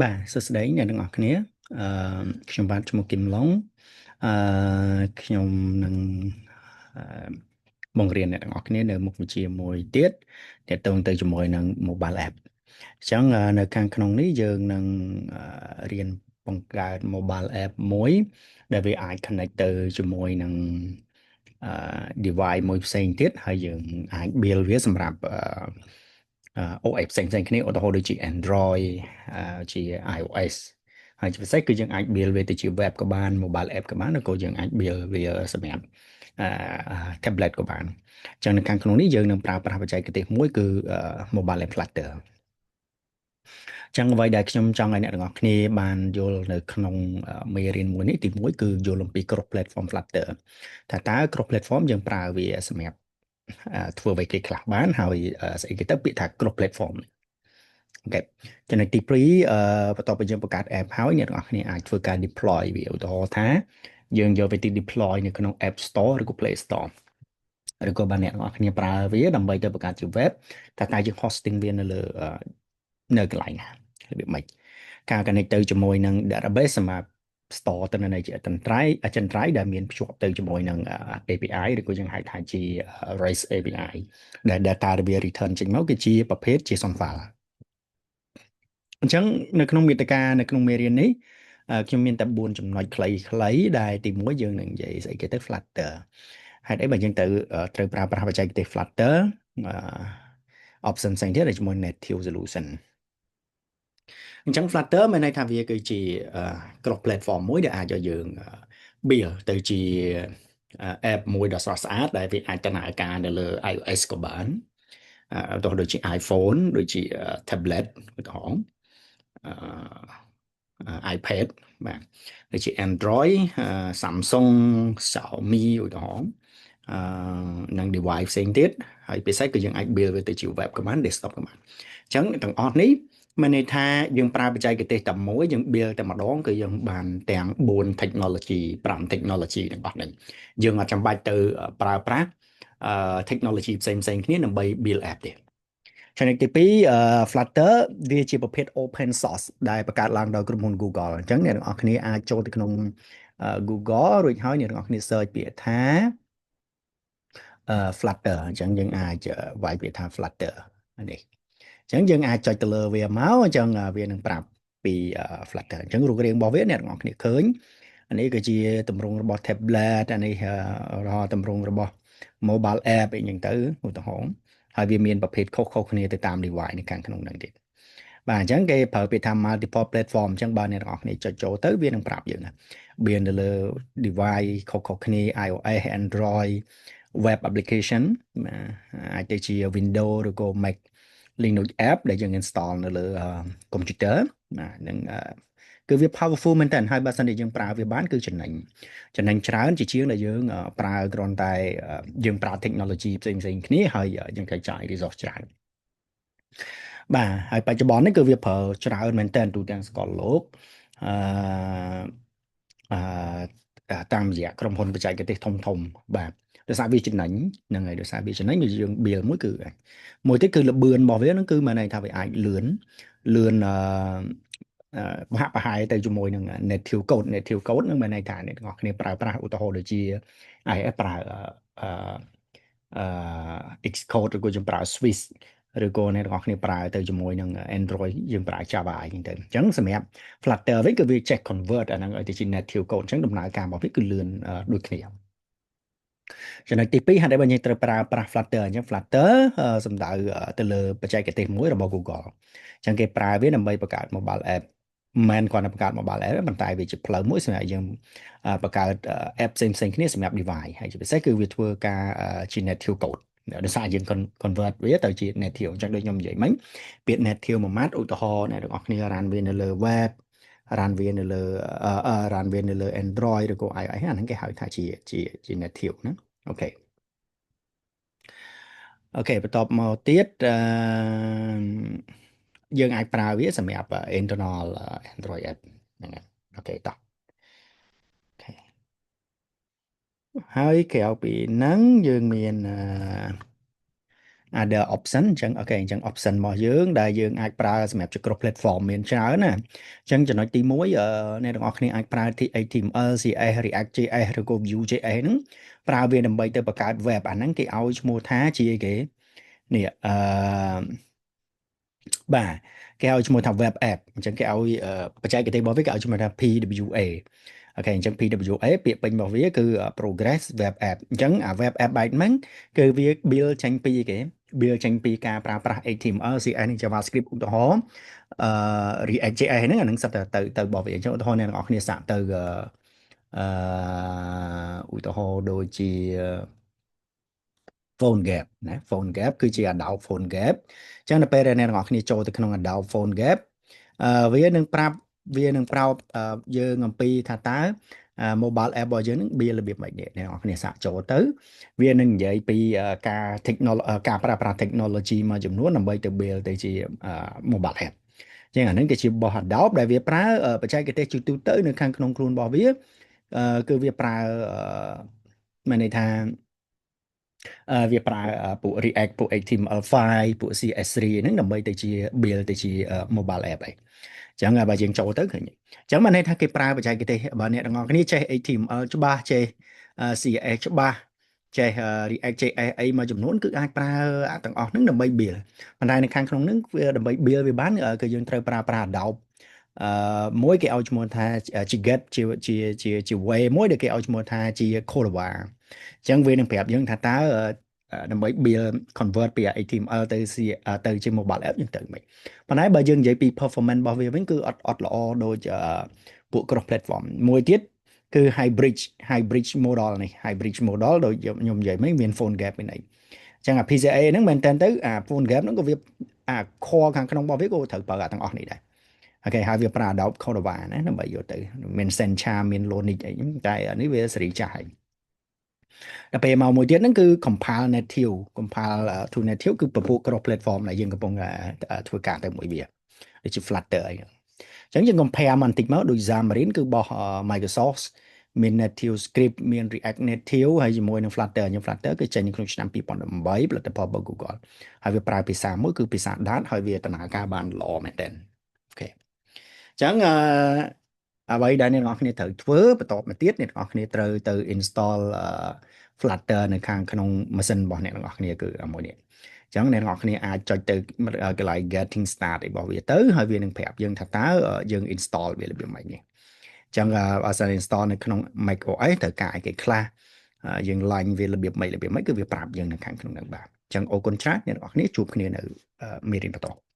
បាទសួស្តីអ្នកទាំងអស់គ្នាអឺខ្ញុំបាទឈ្មោះគឹមឡុងអឺខ្ញុំនឹងអឺបង្រៀនអ្នកទាំងអស់គ្នានៅមុខវិជ្ជាមួយទៀតទាក់ទងទៅជាមួយនឹង mobile app អញ្ចឹងនៅខាងក្នុងនេះយើងនឹងរៀនបង្កើត mobile app មួយដែលវាអាច connect ទៅជាមួយនឹងdevice មួយផ្សេងទៀតហើយយើងអាច build វាសម្រាប់OS ផ្សេងៗគ្នាឧទាហរណ៍ដូចជា Android ជា iOS ហើយជាពិសេសគឺយើងអាច build វាទៅជា web ក៏បាន mobile app ក៏បានឬក៏យើងអាច build វាសម្រាប់tablet ក៏បានអញ្ចឹងនៅខាងក្នុងនេះយើងនឹងប្រើប្រាស់បច្ចេកទេសមួយគឺ mobile app Flutter អញ្ចឹងអ្វីដែលខ្ញុំចង់ឲ្យអ្នកទាំងអស់គ្នាបានយល់នៅក្នុងមេរៀនមួយនេះទីមួយគឺយល់អំពីគ្រប់ platform Flutter ថាតើគ្រប់ platform យើងប្រើវាសម្រាប់ធ្វើអ្វីគេខ្លះបានហើយស្អីគេទៅពាក្យថាគ្រប់ platform អូខេចំណុចទី2បន្ទាប់ពីយើងបង្កើត app ហើយអ្នកទាំងអស់គ្នាអាចធ្វើការ deploy វាឧទាហរណ៍ថាយើងយកវាទៅ deploy នៅក្នុង App Store ឬក៏ Play Store ឬក៏បានអ្នកទាំងអស់គ្នាប្រើវាដើម្បីទៅបង្កើតជា web តែយើង hosting វានៅកន្លែងណារបៀបម៉េចការ connect ទៅជាមួយនឹង database សម្រាប់ store ទៅនៅជាអចិន្ត្រៃយ៍ដែលមានភ្ជាប់ទៅជាមួយនឹង API ឬក៏យើងហៅថាជា REST API ដែល data ដែលវា return ចេញមកគឺជាប្រភេទ JSON file អញ្ចឹងនៅក្នុងមាតិកានៅក្នុងមេរៀននេះខ្ញុំមានតែ4ចំណុចខ្លីៗដែលទី1យើងនឹងនិយាយស្អីគេទៅ Flutter ហេតុអីបើយើងត្រូវប្រើប្រាស់បច្ចេកទេស Flutter option ផ្សេងទៀតដែលជាមួយ native solution អញ្ចឹង Flutter មានន័យថាវាគឺជាcross platform មួយដែលអាចឲ្យយើង build ទៅជា app មួយដ៏ស្រស់ស្អាតដែលវាអាចដំណើរការនៅលើ iOS ក៏បានឧទាហរណ៍ដូចជា iPhone ដូចជា tablet ឧទាហរណ៍iPad បាទដូចជា Android Samsung Xiaomi ឧទាហរណ៍អឺនិង device ផ្សេងទៀតហើយពិសេសគឺយើងអាច build វាទៅជា web ក៏បាន desktop ក៏បានអញ្ចឹងទាំងអស់នេះមានន័យថាយើងប្រើបច្ចេកទេសតែមួយយើង build តែម្ដងគឺយើងបានទាំង4 technology 5 technology ទាំងអស់ហ្នឹងយើងអត់ចាំបាច់ទៅប្រើប្រាស់ technology ផ្សេងៗគ្នាដើម្បី build app ទេចំណុចទី2Flutter វាជាប្រភេទ open source ដែលបង្កើតឡើងដោយក្រុមហ៊ុន Google អញ្ចឹងអ្នកទាំងអស់គ្នាអាចចូលទៅក្នុង Google រួចហើយអ្នកទាំងអស់គ្នា search ពាក្យថា Flutter អញ្ចឹងយើងអាចវាយពាក្យថា Flutter នេះអញ្ចឹងយើងអាចចុចទៅលើវាមកអញ្ចឹងវានឹងប្រាប់ពី Flutter អញ្ចឹងរូបរាងរបស់វាអ្នកទាំងអស់គ្នាឃើញអានេះគឺជាទម្រង់របស់ tablet អានេះទម្រង់របស់ mobile app អីចឹងទៅឧទាហរណ៍ហើយវាមានប្រភេទខុសៗគ្នាទៅតាម device នៅខាងក្នុងហ្នឹងទៀតបាទអញ្ចឹងគេប្រើពាក្យថា multiple platform អញ្ចឹងបើអ្នកទាំងអស់គ្នាចុចចូលទៅវានឹងប្រាប់យើងណាវានៅលើ device ខុសៗគ្នា iOS Android web application អាចទៅជា Windows ឬក៏ Mac Linux app ដែលយើង install នៅលើ computer បាទនឹងគឺវា powerful មែនតើហើយបើសិនជាយើងប្រើវាបានគឺចំណេញច្រើនជាជាងដែលយើងប្រើគ្រាន់តែយើងប្រើ technology ផ្សេងៗគ្នាហើយយើងត្រូវចាយ resource ច្រើនបាទហើយបច្ចុប្បន្ននេះគឺវាប្រើច្រើនមែនតើទូទាំងសកលលោកអឺអឺតាមរយៈក្រុមហ៊ុនបច្ចេកទេសធំធំបាទដោយសារវាចំណេញហ្នឹងហើយដោយសារវាចំណេញគឺយើង build មួយគឺមួយទៀតគឺល្បឿនរបស់វាហ្នឹងគឺមានន័យថាវាអាចលឿនប្រហាក់ប្រហែលទៅជាមួយនឹង native code ហ្នឹងមានន័យថាអ្នកទាំងអស់គ្នាប្រើប្រាស់ឧទាហរណ៍ដូចជា IS ប្រើអឺ Xcode ឬក៏យើងប្រើ Swiss ឬក៏អ្នកទាំងអស់គ្នាប្រើទៅជាមួយនឹង Android យើងប្រើ Java អីចឹងទៅអញ្ចឹងសម្រាប់ Flutter វិញគឺវាចេះ convert អាហ្នឹងឲ្យទៅជា native code អញ្ចឹងដំណើរការរបស់វាគឺលឿនដូចគ្នាចំណុចទី2ហេតុអីបើយើងត្រូវប្រើប្រាស់ Flutter អញ្ចឹង Flutter សំដៅទៅលើបច្ចេកទេសមួយរបស់ Google អញ្ចឹងគេប្រើវាដើម្បីបង្កើត mobile app មិនគ្រាន់តែបង្កើត mobile app ទេប៉ុន្តែវាជាផ្លូវមួយសម្រាប់យើងបង្កើត app ផ្សេងៗគ្នាសម្រាប់ device ហើយជាពិសេសគឺវាធ្វើការជា native code ដោយសារយើង convert វាទៅជា native អញ្ចឹងដូចខ្ញុំនិយាយមិញពាក្យ native មួយម៉ាត់ឧទាហរណ៍អ្នកទាំងអស់គ្នា run វានៅលើ web run វានៅលើ run វានៅលើ Android ឬក៏ iOS អាហ្នឹងគេហៅថាជា native ណាអូខេបន្ទាប់មកទៀតយើងអាចប្រើវាសម្រាប់ internal Android app ហ្នឹងហើយអូខេតោះអូខេហើយក្រៅពីហ្នឹងយើងមាន other option អញ្ចឹងអូខេអញ្ចឹង option របស់យើងដែលយើងអាចប្រើសម្រាប់ជាគ្រប់ platform មានច្រើនណាអញ្ចឹងចំណុចទី1អ្នកទាំងអស់គ្នាអាចប្រើ HTML CSS React.js ឬក៏ Vue.js ហ្នឹងប្រើវាដើម្បីទៅបង្កើត web អាហ្នឹងគេឲ្យឈ្មោះថាជាគេនេះបាទគេឲ្យឈ្មោះថា web app អញ្ចឹងគេឲ្យបច្ចេកទេសរបស់វាគេឲ្យឈ្មោះថា PWA អូខេអញ្ចឹង PWA ពាក្យពេញរបស់វាគឺ Progress Web App អញ្ចឹងអា Web App បែបហ្នឹងគឺវា build ចេញពីគេ build ចេញពីការប្រើប្រាស់ HTML CSS និង JavaScript ឧទាហរណ៍React.js ហ្នឹងអាហ្នឹងសិតទៅរបស់វាអញ្ចឹងឧទាហរណ៍អ្នកទាំងអស់គ្នាសាកទៅឧទាហរណ៍ដូចជា Phone Gap ណា Phone Gap គឺជា Adobe Phone Gap អញ្ចឹងនៅពេលដែលអ្នកទាំងអស់គ្នាចូលទៅក្នុង Adobe Phone Gap វានឹងប្រាប់យើងអំពីថាតើmobile app របស់យើងនឹង build របៀបម៉េចនេះអ្នកទាំងអស់គ្នាសាកចូលទៅវានឹងនិយាយពីការប្រើប្រាស់ technology មួយចំនួនដើម្បីទៅ build ទៅជា mobile app ចឹងអានឹងគឺជារបស់ Adobe ដែលវាប្រើបច្ចេកទេសជាទូទៅនៅខាងក្នុងខ្លួនរបស់វាគឺវាប្រើមានន័យថាវាប្រើពួក React ពួក HTML5 ពួក CS3 ហ្នឹងដើម្បីទៅជា build ទៅជា mobile app ឯងចឹងបើយើងចូលទៅឃើញចឹងបានន័យថាគេប្រើបច្ចេកទេសបើអ្នកទាំងអស់គ្នាចេះ HTML ច្បាស់ចេះ CS ច្បាស់ចេះ React.js អីមួយចំនួនគឺអាចប្រើទាំងអស់ហ្នឹងដើម្បី build ប៉ុន្តែនៅខាងក្នុងហ្នឹងវាដើម្បី build វាបានគឺយើងត្រូវប្រើប្រាស់ Adobe មួយគេឲ្យឈ្មោះថាជា get ជា way មួយដែលគេឲ្យឈ្មោះថាជា Cordova អញ្ចឹងវានឹងប្រាប់យើងថាតើដើម្បី build convert ពី HTML ទៅជា mobile app យើងទៅមិនប៉ុន្តែបើយើងនិយាយពី performance របស់វាវិញគឺអត់ល្អដូចពួក cross platform មួយទៀតគឺ hybrid model នេះ hybrid model ដូចខ្ញុំនិយាយមិញមាន phone gap មានអីអញ្ចឹងអា PCA ហ្នឹងមែនតើទៅអា phone gap ហ្នឹងក៏វាអា core ខាងក្នុងរបស់វាក៏ត្រូវប្រើទាំងអស់នេះដែរអូខេហើយវាប្រើ Adobe Cordova ណាដើម្បីយកទៅមាន Sencha មាន Lonic អីហ្នឹងតែអានេះវាសេរីចាស់ហើយដល់ពេលមកមួយទៀតហ្នឹងគឺ compile native compile to native គឺពពួក cross platform ដែលយើងកំពុងធ្វើការទៅមួយវាដូចជា Flutter អីហ្នឹងអញ្ចឹងយើង compare មកបន្តិចមកដូច Xamarin គឺរបស់ Microsoft មាន native script មាន React native ហើយជាមួយនឹង Flutter ខ្ញុំ Flutter គឺចេញក្នុងឆ្នាំ2018ផលិតផលរបស់ Google ហើយវាប្រើភាសាមួយគឺភាសា Dart ហើយវាដំណើរការបានល្អមែនទែនអូខេអញ្ចឹងអ្វីដែលអ្នកនរគ្នាត្រូវធ្វើបន្តមកទៀតអ្នកនរគ្នាត្រូវទៅ install Flutter នៅខាងក្នុងម៉ាស៊ីនរបស់អ្នកនរគ្នាគឺមួយនេះអញ្ចឹងអ្នកនរគ្នាអាចចុចទៅកន្លែង getting start របស់វាទៅហើយវានឹងប្រាប់យើងថាតើយើង install វារបៀបម៉េចនេះអញ្ចឹងបើសិន install នៅក្នុង macOS ត្រូវការអីគេខ្លះយើង line វារបៀបម៉េចគឺវាប្រាប់យើងនៅខាងក្នុងហ្នឹងបាទអញ្ចឹងអរគុណច្រើនអ្នកនរគ្នាជួបគ្នានៅមេរៀនបន្ត